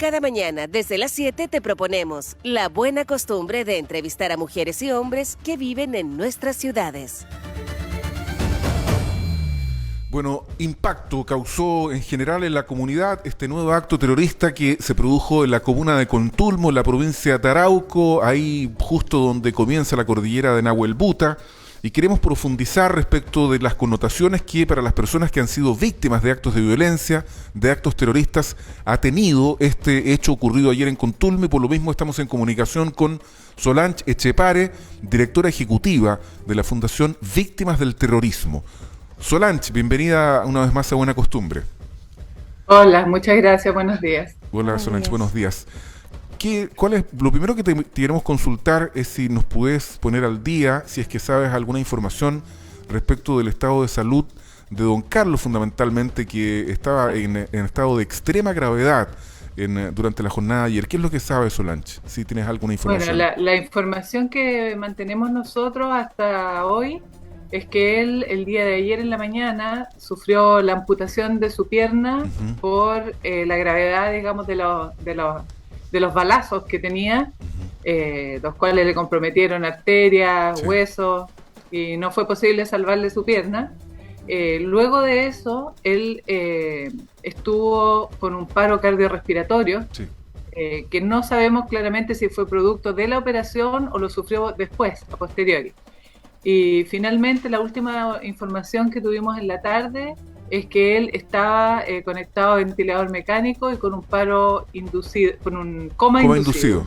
Cada mañana, desde las 7, te proponemos la buena costumbre de entrevistar a mujeres y hombres que viven en nuestras ciudades. Bueno, impacto causó en general en la comunidad este nuevo acto terrorista que se produjo en la comuna de Contulmo, en la provincia de Arauco, ahí justo donde comienza la cordillera de Nahuelbuta, y queremos profundizar respecto de las connotaciones que para las personas que han sido víctimas de actos de violencia, de actos terroristas, ha tenido este hecho ocurrido ayer en Contulmo, y por lo mismo estamos en comunicación con Solange Echepare, directora ejecutiva de la Fundación Víctimas del Terrorismo. Solange, bienvenida una vez más a Buena Costumbre. Hola, muchas gracias, buenos días. Hola Solange, buenos días. ¿Cuál es lo primero que te queremos consultar? Es si nos puedes poner al día, si es que sabes alguna información respecto del estado de salud de don Carlos, fundamentalmente, que estaba en estado de extrema gravedad durante la jornada de ayer. ¿Qué es lo que sabes, Solange? Si tienes alguna información. Bueno, la información que mantenemos nosotros hasta hoy es que él, el día de ayer en la mañana, sufrió la amputación de su pierna por la gravedad, digamos, de los balazos que tenía, los cuales le comprometieron arterias, huesos, y no fue posible salvarle su pierna. Luego de eso, él estuvo con un paro cardiorrespiratorio, que no sabemos claramente si fue producto de la operación o lo sufrió después, a posteriori. Y finalmente la última información que tuvimos en la tarde es que él estaba conectado a ventilador mecánico y con un paro inducido, con un coma inducido.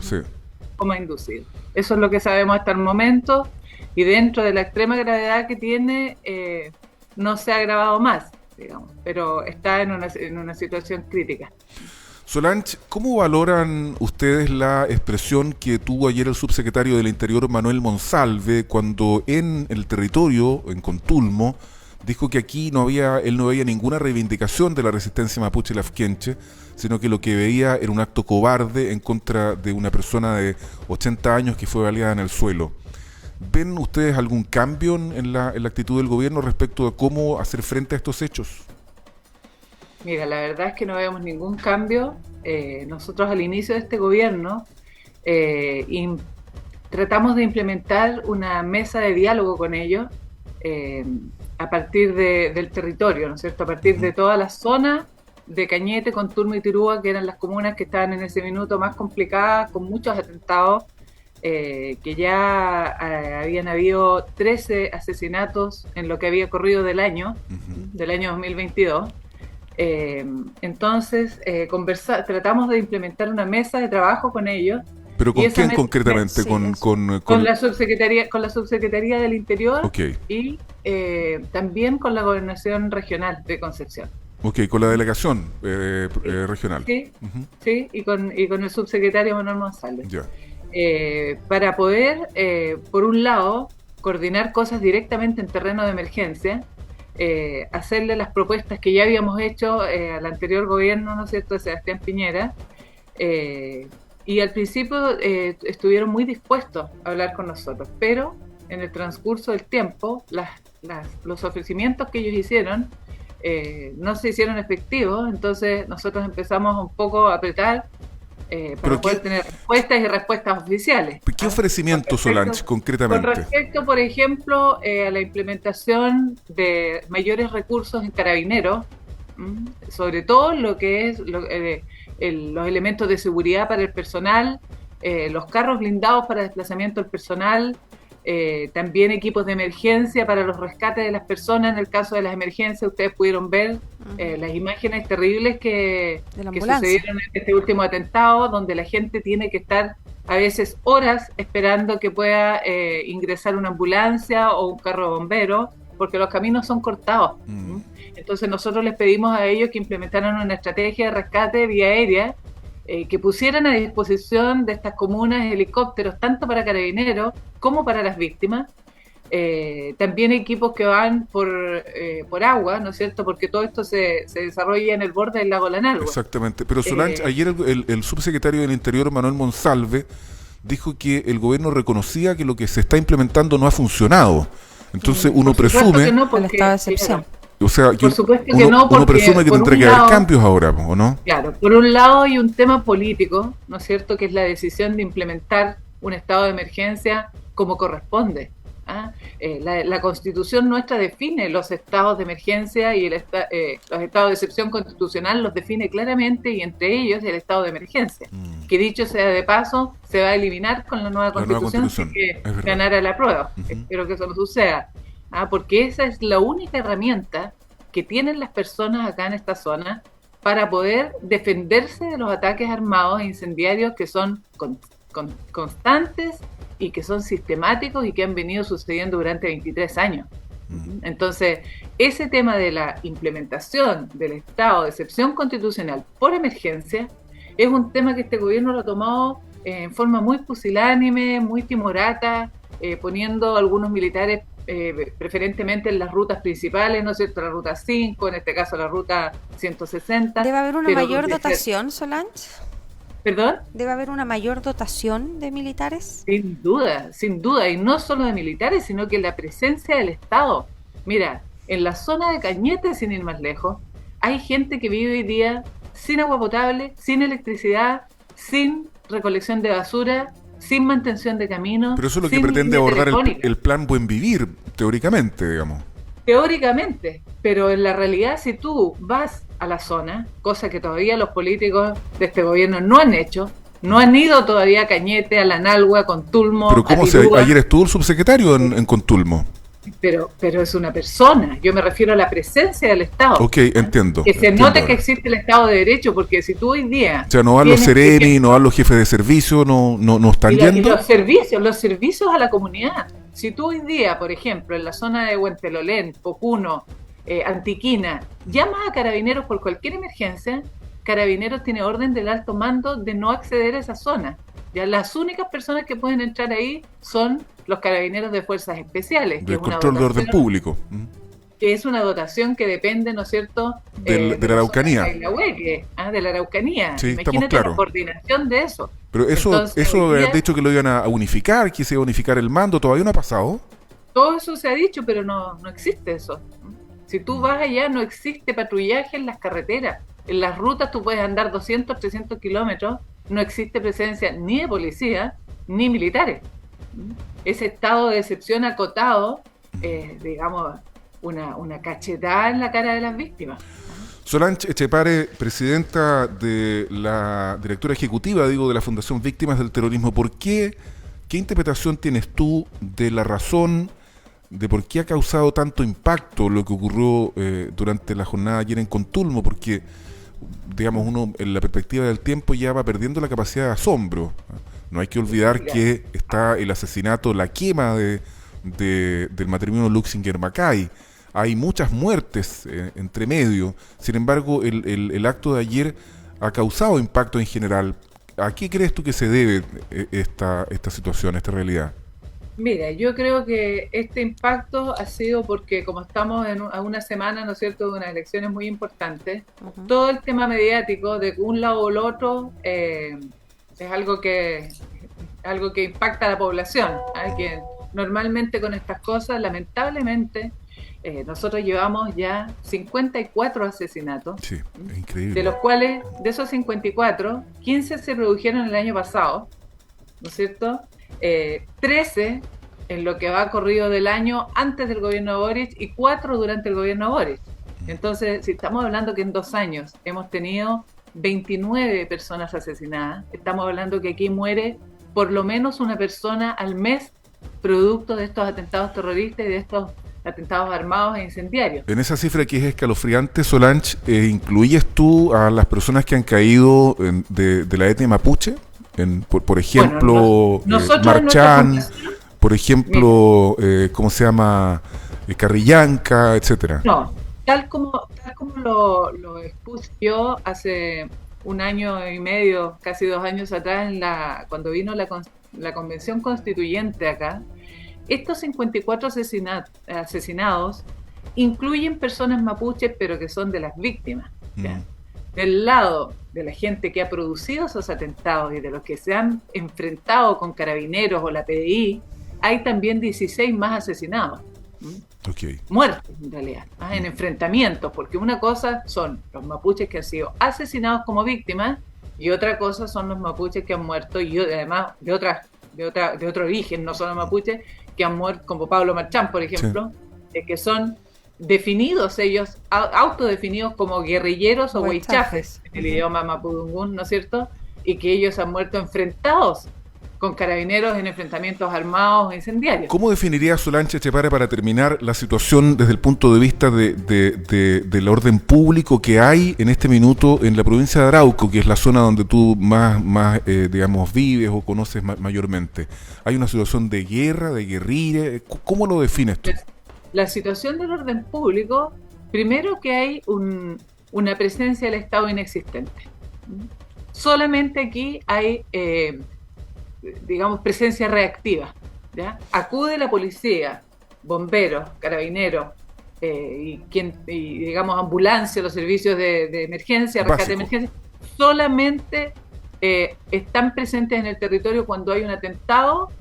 Coma inducido. Eso es lo que sabemos hasta el momento, y dentro de la extrema gravedad que tiene, no se ha agravado más, digamos, pero está en una situación crítica. Solange, ¿cómo valoran ustedes la expresión que tuvo ayer el subsecretario del Interior, Manuel Monsalve, cuando en el territorio, en Contulmo, dijo que aquí él no veía ninguna reivindicación de la resistencia mapuche lafkenche, sino que lo que veía era un acto cobarde en contra de una persona de 80 años que fue baleada en el suelo? ¿Ven ustedes algún cambio en la actitud del gobierno respecto de cómo hacer frente a estos hechos? Mira, la verdad es que no vemos ningún cambio. Nosotros al inicio de este gobierno tratamos de implementar una mesa de diálogo con ellos a partir del territorio, ¿no es cierto? A partir de toda la zona de Cañete, Contulmo y Tirúa, que eran las comunas que estaban en ese minuto más complicadas, con muchos atentados, que ya habían habido 13 asesinatos en lo que había corrido del año 2022. Entonces tratamos de implementar una mesa de trabajo con ellos. ¿Pero con quién concretamente? Con la subsecretaría del Interior, y también con la Gobernación Regional de Concepción. Con la delegación regional. Sí, y con el subsecretario Manuel Monsalve. Para poder, por un lado, coordinar cosas directamente en terreno de emergencia, hacerle las propuestas que ya habíamos hecho al anterior gobierno, ¿no es cierto?, de Sebastián Piñera, y al principio estuvieron muy dispuestos a hablar con nosotros, pero en el transcurso del tiempo los ofrecimientos que ellos hicieron no se hicieron efectivos. Entonces nosotros empezamos un poco a apretar para poder tener respuestas y respuestas oficiales. ¿Qué ofrecimiento, Solange, concretamente? Con respecto, por ejemplo, a la implementación de mayores recursos en Carabineros, sobre todo lo que es los elementos de seguridad para el personal, los carros blindados para desplazamiento del personal, también equipos de emergencia para los rescates de las personas en el caso de las emergencias. Ustedes pudieron ver las imágenes terribles que sucedieron en este último atentado, donde la gente tiene que estar a veces horas esperando que pueda ingresar una ambulancia o un carro de bomberos, porque los caminos son cortados. Entonces nosotros les pedimos a ellos que implementaran una estrategia de rescate vía aérea, que pusieran a disposición de estas comunas helicópteros tanto para Carabineros como para las víctimas, también equipos que van por agua, ¿no es cierto?, porque todo esto se desarrolla en el borde del lago Lanalhue. Exactamente, pero Solange, ayer el subsecretario del Interior, Manuel Monsalve, dijo que el gobierno reconocía que lo que se está implementando no ha funcionado. Entonces uno presume... Que no, porque, O sea, Por supuesto que no, uno porque presume que por tendrá un que haber lado, cambios ahora, ¿o no? claro, por un lado hay un tema político, ¿no es cierto?, que es la decisión de implementar un estado de emergencia como corresponde. ¿Ah? La Constitución nuestra define los estados de emergencia y los estados de excepción constitucional los define claramente, y entre ellos el estado de emergencia, que dicho sea de paso, se va a eliminar con la nueva Constitución si que ganara la prueba. Espero que eso no suceda, porque esa es la única herramienta que tienen las personas acá en esta zona para poder defenderse de los ataques armados e incendiarios que son constantes y que son sistemáticos y que han venido sucediendo durante 23 años. Entonces, ese tema de la implementación del estado de excepción constitucional por emergencia es un tema que este gobierno lo ha tomado en forma muy pusilánime, muy timorata, poniendo a algunos militares preferentemente en las rutas principales, ¿no es cierto?, la ruta 5, en este caso la ruta 160. ¿Debe haber una mayor dotación, Solange? ¿Perdón? ¿Debe haber una mayor dotación de militares? Sin duda, y no solo de militares, sino que la presencia del Estado. Mira, en la zona de Cañete, sin ir más lejos, hay gente que vive hoy día sin agua potable, sin electricidad, sin recolección de basura, sin mantención de caminos. Pero eso es lo que pretende abordar el plan Buen Vivir, teóricamente, digamos. Teóricamente, pero en la realidad, si tú vas a la zona, cosa que todavía los políticos de este gobierno no han hecho, no han ido todavía a Cañete, a La Nalgua, a Contulmo. Pero ¿cómo ayer estuvo el subsecretario en Contulmo? Pero es una persona, yo me refiero a la presencia del Estado. Ok, entiendo. Que se note que existe el Estado de Derecho, porque si tú hoy día... O sea, no van los sereni, no van los jefes de servicio, no están yendo. Y los servicios a la comunidad. Si tú hoy día, por ejemplo, en la zona de Huentelolén, Pocuno, Antiquina, llamas a Carabineros por cualquier emergencia, Carabineros tiene orden del alto mando de no acceder a esa zona. Ya las únicas personas que pueden entrar ahí son los Carabineros de Fuerzas Especiales. Del control de orden público. Que es una dotación que depende, ¿no es cierto?, de la Araucanía. De la Araucanía. Sí, imagínate la coordinación de eso. Pero eso habían dicho que lo iban a unificar, que se iba a unificar el mando, ¿todavía no ha pasado? Todo eso se ha dicho, pero no existe eso. Si tú vas allá, no existe patrullaje en las carreteras. En las rutas tú puedes andar 200, 300 kilómetros, no existe presencia ni de policía, ni militares. Ese estado de excepción acotado, digamos, una cachetada en la cara de las víctimas. Solange Etxepare, presidenta de la directora ejecutiva, de la Fundación Víctimas del Terrorismo, ¿qué interpretación tienes tú de la razón de por qué ha causado tanto impacto lo que ocurrió durante la jornada ayer en Contulmo? Porque, digamos, uno en la perspectiva del tiempo ya va perdiendo la capacidad de asombro. No hay que olvidar que está el asesinato, la quema del matrimonio Luxinger-Macay. Hay muchas muertes entre medio. Sin embargo, el acto de ayer ha causado impacto en general. ¿A qué crees tú que se debe esta situación, esta realidad? Mira, yo creo que este impacto ha sido porque como estamos a una semana, ¿no es cierto?, de unas elecciones muy importantes, todo el tema mediático de un lado o el otro es algo que impacta a la población. Que normalmente con estas cosas, lamentablemente, nosotros llevamos ya 54 asesinatos. Sí, es increíble. De los cuales, de esos 54, 15 se produjeron el año pasado, ¿no es cierto? 13 en lo que va corrido del año antes del gobierno de Boric y 4 durante el gobierno de Boric. Entonces, si estamos hablando que en 2 años hemos tenido 29 personas asesinadas, estamos hablando que aquí muere por lo menos una persona al mes producto de estos atentados terroristas y de estos atentados armados e incendiarios. En esa cifra que es escalofriante, Solange, ¿incluyes tú a las personas que han caído de la etnia mapuche? Por ejemplo, Marchán, por ejemplo, ¿cómo se llama? Carrillanca, etcétera. No, tal como lo expuse yo hace 1 año y medio, casi 2 años atrás, cuando vino la Convención Constituyente acá, estos 54 asesinados incluyen personas mapuches, pero que son de las víctimas. Del lado de la gente que ha producido esos atentados y de los que se han enfrentado con Carabineros o la PDI, hay también 16 más asesinados. Ok. Muertos en realidad, en enfrentamientos, porque una cosa son los mapuches que han sido asesinados como víctimas y otra cosa son los mapuches que han muerto, y además de otro origen, no solo mapuches, que han muerto, como Pablo Marchán, por ejemplo, que son definidos ellos, autodefinidos como guerrilleros o huaychafes en el idioma mapudungún, ¿no es cierto? Y que ellos han muerto enfrentados con carabineros en enfrentamientos armados e incendiarios. ¿Cómo definiría Solange Etxepare, para terminar, la situación desde el punto de vista del orden público que hay en este minuto en la provincia de Arauco, que es la zona donde tú más digamos, vives o conoces mayormente? ¿Hay una situación de guerra, de guerrilla? ¿Cómo lo defines tú? La situación del orden público, primero que hay una presencia del Estado inexistente. Solamente aquí hay digamos, presencia reactiva, ¿ya? Acude la policía, bomberos, carabineros, y digamos, ambulancia, los servicios de emergencia, rescate de emergencia, solamente están presentes en el territorio cuando hay un atentado,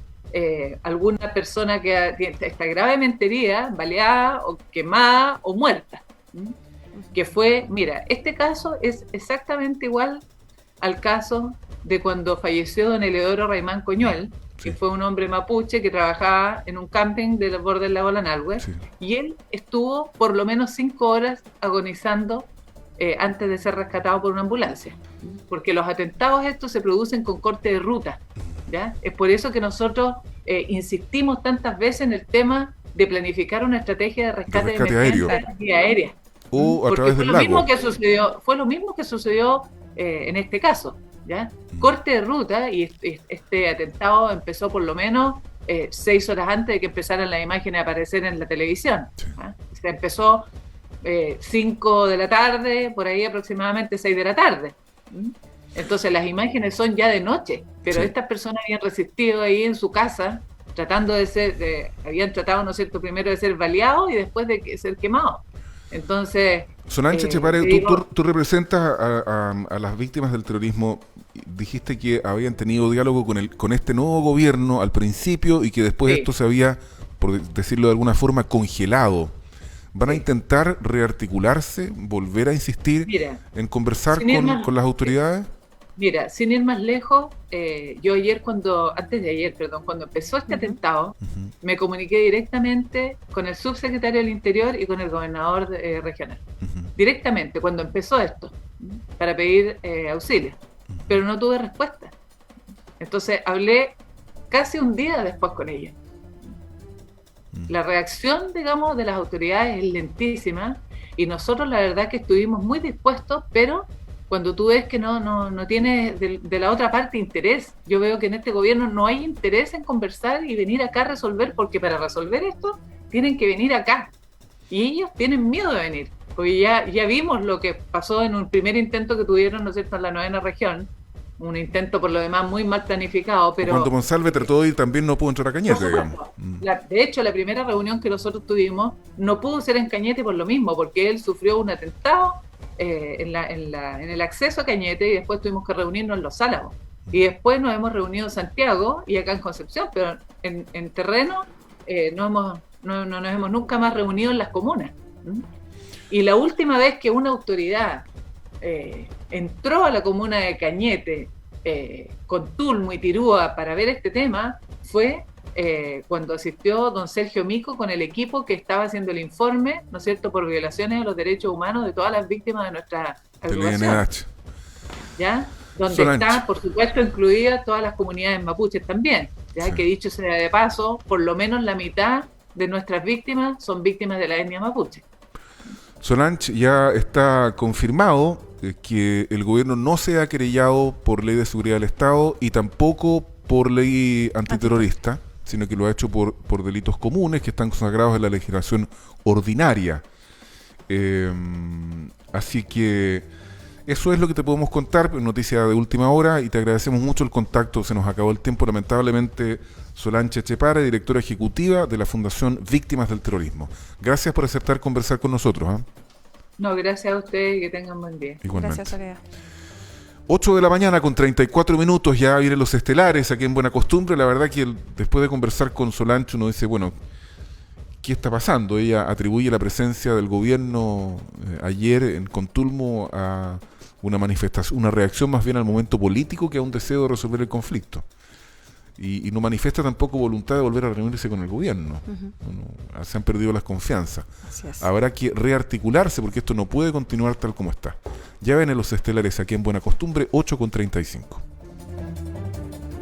alguna persona que está gravemente herida, baleada, o quemada, o muerta. Que fue, mira, este caso es exactamente igual al caso de cuando falleció don Eleodoro Raimán Coñuel, que fue un hombre mapuche que trabajaba en un camping del borde del lago Lanalhue, y él estuvo por lo menos 5 horas agonizando antes de ser rescatado por una ambulancia, porque los atentados estos se producen con corte de ruta, ¿ya? Es por eso que nosotros insistimos tantas veces en el tema de planificar una estrategia de rescate de emergencia aérea. O a través del lago. Fue lo mismo que sucedió en este caso, ¿ya? Corte de ruta, y este atentado empezó por lo menos 6 horas antes de que empezaran las imágenes a aparecer en la televisión. Se empezó 5 de la tarde, por ahí aproximadamente 6 de la tarde. Entonces las imágenes son ya de noche, pero estas personas habían resistido ahí en su casa, tratando habían tratado, ¿no es cierto?, primero de ser baleados y después de ser quemados. Entonces, Solange Etxepare, tú representas a las víctimas del terrorismo. Dijiste que habían tenido diálogo con este nuevo gobierno al principio y que después esto se había, por decirlo de alguna forma, congelado. ¿Van a intentar rearticularse, volver a insistir en conversar con las autoridades? Mira, sin ir más lejos, yo cuando empezó este atentado, me comuniqué directamente con el subsecretario del Interior y con el gobernador regional. Directamente, cuando empezó esto, para pedir auxilio. Pero no tuve respuesta. Entonces hablé casi un día después con ella. La reacción, digamos, de las autoridades es lentísima, y nosotros la verdad que estuvimos muy dispuestos, pero cuando tú ves que no tiene de la otra parte interés, yo veo que en este gobierno no hay interés en conversar y venir acá a resolver, porque para resolver esto tienen que venir acá, y ellos tienen miedo de venir, porque ya vimos lo que pasó en un primer intento que tuvieron, ¿no es cierto?, en la 9ª región, un intento por lo demás muy mal planificado, pero cuando Monsalve trató de ir también no pudo entrar a Cañete, digamos. De hecho, la primera reunión que nosotros tuvimos no pudo ser en Cañete por lo mismo, porque él sufrió un atentado en el acceso a Cañete, y después tuvimos que reunirnos en Los Álamos, y después nos hemos reunido en Santiago y acá en Concepción, pero en terreno no nos hemos nunca más reunido en las comunas. Y la última vez que una autoridad entró a la comuna de Cañete con Tulmo y Tirúa para ver este tema fue cuando asistió don Sergio Mico con el equipo que estaba haciendo el informe, ¿no es cierto?, por violaciones de los derechos humanos de todas las víctimas de nuestra agrupación, ¿ya? Donde están, por supuesto, incluidas todas las comunidades mapuches también, ya que dicho sea de paso, por lo menos la mitad de nuestras víctimas son víctimas de la etnia mapuche. Solange, ya está confirmado que el gobierno no se ha querellado por ley de seguridad del Estado y tampoco por ley antiterrorista, sino que lo ha hecho por delitos comunes que están consagrados en la legislación ordinaria. Así que eso es lo que te podemos contar, noticia de última hora, y te agradecemos mucho el contacto. Se nos acabó el tiempo, lamentablemente. Solange Etxepare, directora ejecutiva de la Fundación Víctimas del Terrorismo. Gracias por aceptar conversar con nosotros. No, gracias a ustedes y que tengan buen día. Igualmente. Gracias, Soledad. 8 de la mañana con 34 minutos, ya vienen los estelares aquí en Buena Costumbre. La verdad que después de conversar con Solange uno dice, bueno, ¿qué está pasando? Ella atribuye la presencia del gobierno ayer en Contulmo a una manifestación, una reacción más bien al momento político que a un deseo de resolver el conflicto. Y no manifiesta tampoco voluntad de volver a reunirse con el gobierno. Se han perdido las confianzas. Habrá que rearticularse porque esto no puede continuar tal como está. Ya ven en Los Estelares aquí en Buena Costumbre, 8:35.